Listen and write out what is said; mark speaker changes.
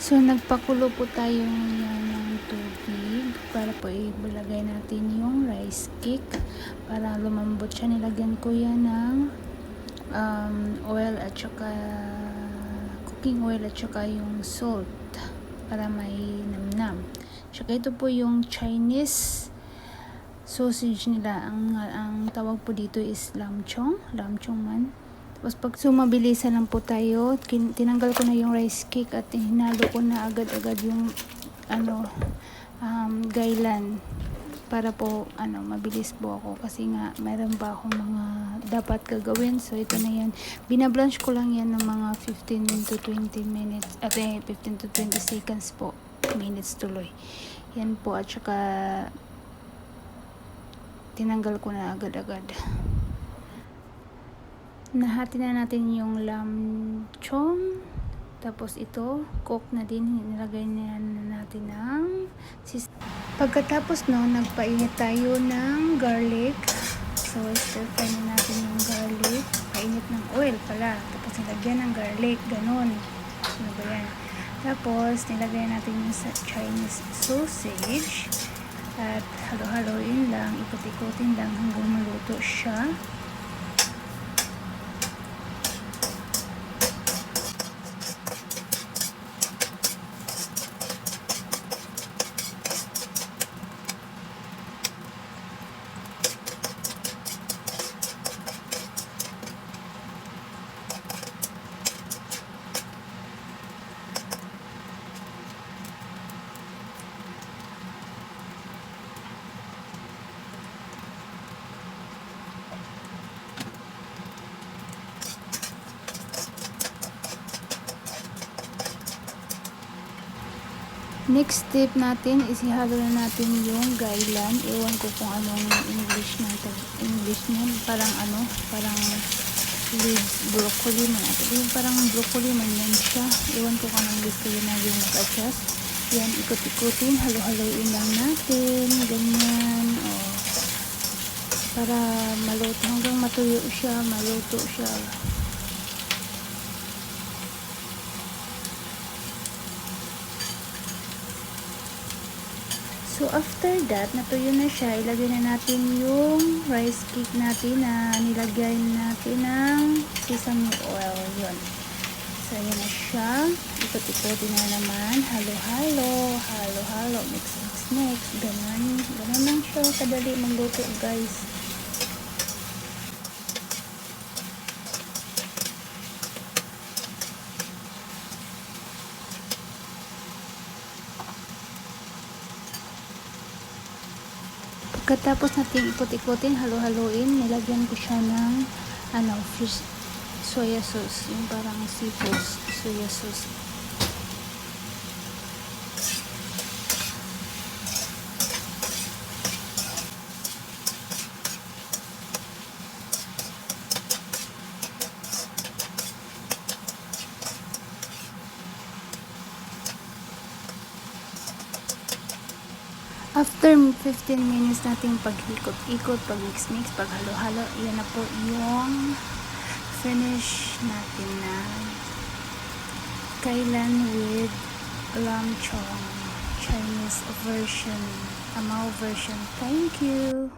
Speaker 1: So, nagpakulo po tayo ngayon ng tubig para po ilagay natin yung rice cake para lumambot siya. Nilagyan ko yan ng oil at saka cooking oil at saka yung salt para may namnam. Saka ito po yung Chinese sausage nila. Ang tawag po dito is lamchong man. Tapos pag sumabilisan lang po tayo, tinanggal ko na yung rice cake at hinalo ko na agad-agad yung gailan para po mabilis po ako kasi nga mayroon pa akong mga dapat gagawin. So ito na yan. Binablanch ko lang yan ng mga 15 to 20 minutes at 15 to 20 seconds po. Minutes tuloy. Yan po at saka tinanggal ko na agad-agad. Nahati na natin yung lamchong. Tapos ito, cook na din. Nilagay na natin ng pagkatapos nagpainit tayo ng garlic. So, stir fry na natin yung garlic. Painit ng oil pala. Tapos nilagyan ng garlic. Ganon. Ano ba yan? Tapos, nilagay natin yung Chinese sausage. At halo-haloin lang. Ikot-ikotin lang hanggang maluto siya. Next step natin is ihalo na natin yung gailan. Ewan ko kung anong English na parang parang leaves broccoli man ito. Yung parang broccoli man yan siya. Ewan ko kung anong gusto yun na yung mag-adjust. Yan, ikot-ikutin, halo-haloin lang natin. Ganyan. Para maluto hanggang matuyo siya, maluto siya. So, after that, natuyo na siya. Ilagay na natin yung rice cake natin na nilagay natin ng sesame oil. Yun. So, ayan na siya. Ikot-ikotin na naman. Halo-halo. Halo-halo. Mix. Ganun lang siya. Kadali magluto, guys. Pagkatapos natin ikot-ikotin, halo-haloin, nilagyan ko siya ng fish soya sauce, yung parang seafood soya sauce. After 15 minutes nating pag-ikot-ikot, pag-mix-mix, pag-halo-halo, yan na po yung finish natin na kailan with lamchong Chinese version, Amao version. Thank you!